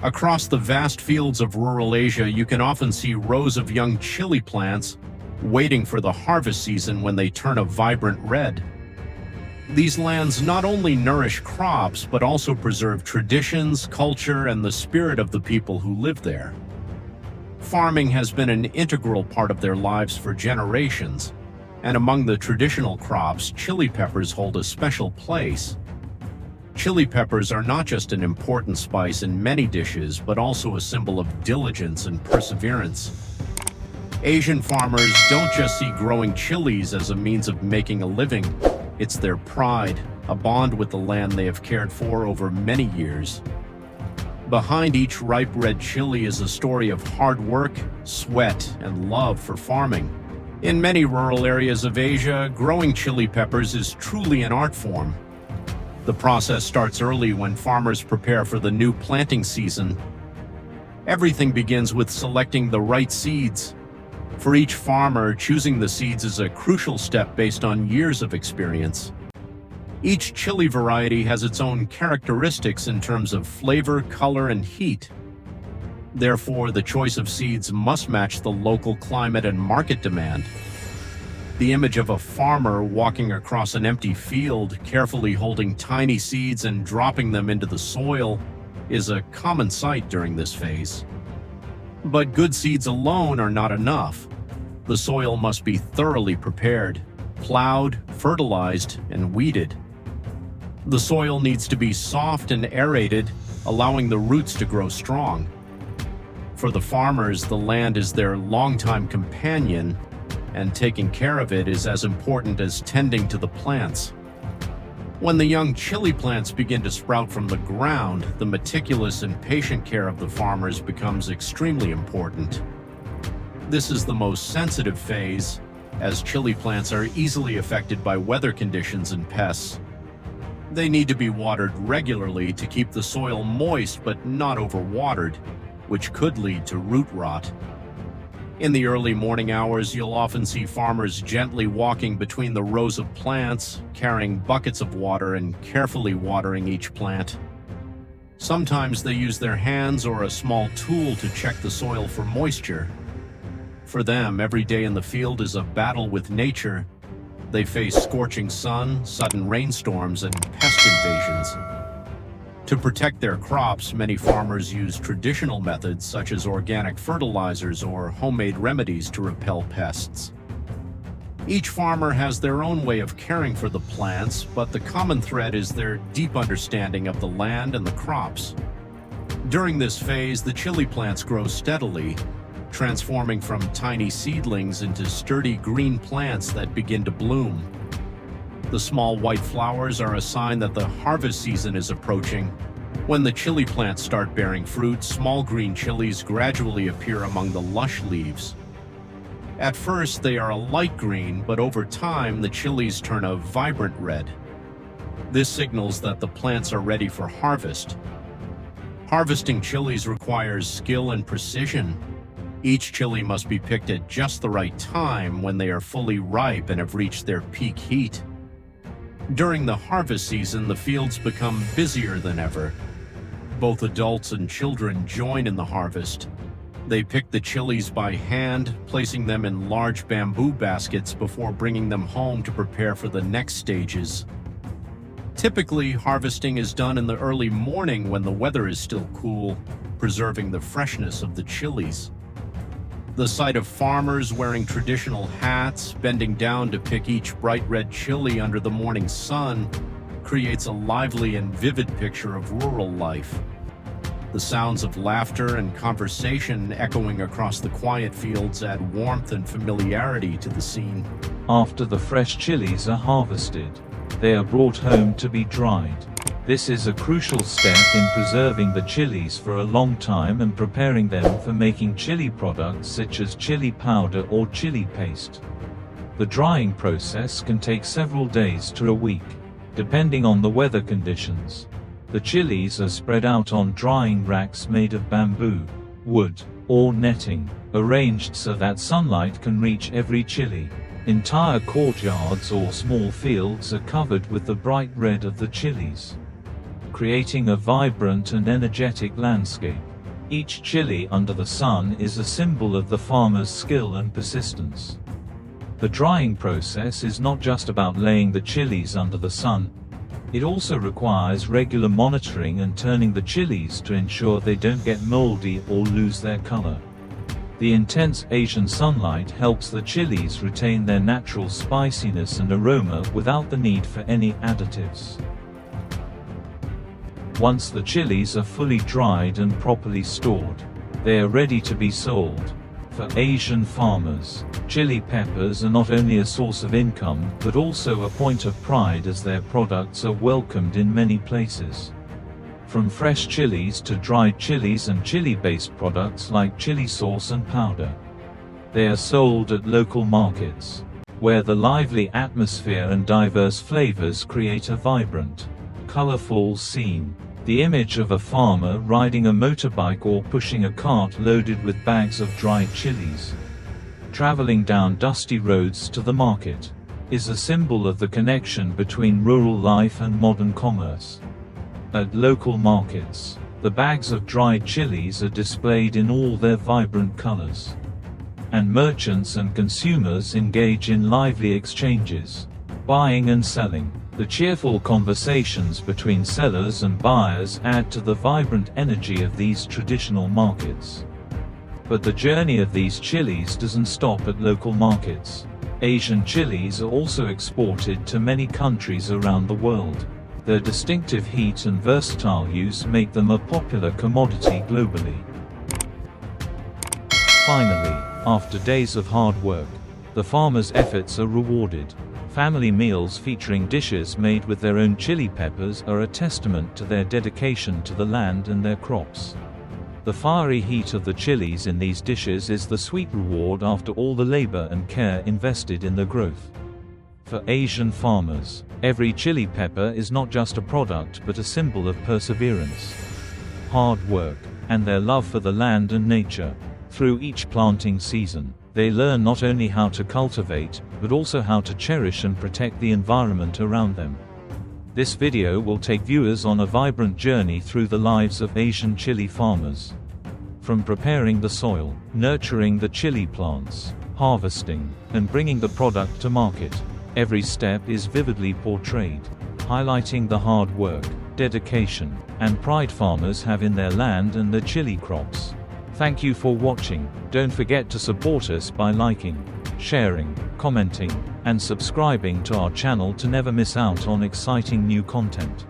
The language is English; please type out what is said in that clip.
Across the vast fields of rural Asia, you can often see rows of young chili plants waiting for the harvest season when they turn a vibrant red. These lands not only nourish crops, but also preserve traditions, culture, and the spirit of the people who live there. Farming has been an integral part of their lives for generations, and among the traditional crops, chili peppers hold a special place. Chili peppers are not just an important spice in many dishes, but also a symbol of diligence and perseverance. Asian farmers don't just see growing chilies as a means of making a living. It's their pride, a bond with the land they have cared for over many years. Behind each ripe red chili is a story of hard work, sweat, and love for farming. In many rural areas of Asia, growing chili peppers is truly an art form. The process starts early when farmers prepare for the new planting season. Everything begins with selecting the right seeds. For each farmer, choosing the seeds is a crucial step based on years of experience. Each chili variety has its own characteristics in terms of flavor, color, and heat. Therefore, the choice of seeds must match the local climate and market demand. The image of a farmer walking across an empty field, carefully holding tiny seeds and dropping them into the soil, is a common sight during this phase. But good seeds alone are not enough. The soil must be thoroughly prepared, plowed, fertilized, and weeded. The soil needs to be soft and aerated, allowing the roots to grow strong. For the farmers, the land is their longtime companion, and taking care of it is as important as tending to the plants. When the young chili plants begin to sprout from the ground, the meticulous and patient care of the farmers becomes extremely important. This is the most sensitive phase, as chili plants are easily affected by weather conditions and pests. They need to be watered regularly to keep the soil moist but not overwatered, which could lead to root rot. In the early morning hours, you'll often see farmers gently walking between the rows of plants, carrying buckets of water and carefully watering each plant. Sometimes they use their hands or a small tool to check the soil for moisture. For them, every day in the field is a battle with nature. They face scorching sun, sudden rainstorms, and pest invasions. To protect their crops, many farmers use traditional methods such as organic fertilizers or homemade remedies to repel pests. Each farmer has their own way of caring for the plants, but the common thread is their deep understanding of the land and the crops. During this phase, the chili plants grow steadily, transforming from tiny seedlings into sturdy green plants that begin to bloom. The small white flowers are a sign that the harvest season is approaching. When the chili plants start bearing fruit, small green chilies gradually appear among the lush leaves. At first, they are a light green, but over time, the chilies turn a vibrant red. This signals that the plants are ready for harvest. Harvesting chilies requires skill and precision. Each chili must be picked at just the right time when they are fully ripe and have reached their peak heat. During the harvest season, the fields become busier than ever. Both adults and children join in the harvest. They pick the chilies by hand, placing them in large bamboo baskets before bringing them home to prepare for the next stages. Typically, harvesting is done in the early morning when the weather is still cool, preserving the freshness of the chilies. The sight of farmers wearing traditional hats, bending down to pick each bright red chili under the morning sun, creates a lively and vivid picture of rural life. The sounds of laughter and conversation echoing across the quiet fields add warmth and familiarity to the scene. After the fresh chilies are harvested, they are brought home to be dried. This is a crucial step in preserving the chilies for a long time and preparing them for making chili products such as chili powder or chili paste. The drying process can take several days to a week, depending on the weather conditions. The chilies are spread out on drying racks made of bamboo, wood, or netting, arranged so that sunlight can reach every chili. Entire courtyards or small fields are covered with the bright red of the chilies, creating a vibrant and energetic landscape. Each chili under the sun is a symbol of the farmer's skill and persistence. The drying process is not just about laying the chilies under the sun. It also requires regular monitoring and turning the chilies to ensure they don't get moldy or lose their color. The intense Asian sunlight helps the chilies retain their natural spiciness and aroma without the need for any additives. Once the chilies are fully dried and properly stored, they are ready to be sold. For Asian farmers, chili peppers are not only a source of income but also a point of pride, as their products are welcomed in many places. From fresh chilies to dried chilies and chili-based products like chili sauce and powder. They are sold at local markets, where the lively atmosphere and diverse flavors create a vibrant, colorful scene. The image of a farmer riding a motorbike or pushing a cart loaded with bags of dried chilies, traveling down dusty roads to the market, is a symbol of the connection between rural life and modern commerce. At local markets, the bags of dried chilies are displayed in all their vibrant colors, and merchants and consumers engage in lively exchanges, buying and selling. The cheerful conversations between sellers and buyers add to the vibrant energy of these traditional markets. But the journey of these chilies doesn't stop at local markets. Asian chilies are also exported to many countries around the world. Their distinctive heat and versatile use make them a popular commodity globally. Finally, after days of hard work, the farmers' efforts are rewarded. Family meals featuring dishes made with their own chili peppers are a testament to their dedication to the land and their crops. The fiery heat of the chilies in these dishes is the sweet reward after all the labor and care invested in their growth. For Asian farmers, every chili pepper is not just a product but a symbol of perseverance, hard work, and their love for the land and nature. Through each planting season, they learn not only how to cultivate, but also how to cherish and protect the environment around them. This video will take viewers on a vibrant journey through the lives of Asian chili farmers. From preparing the soil, nurturing the chili plants, harvesting, and bringing the product to market, every step is vividly portrayed, highlighting the hard work, dedication, and pride farmers have in their land and their chili crops. Thank you for watching. Don't forget to support us by liking, sharing, commenting, and subscribing to our channel to never miss out on exciting new content.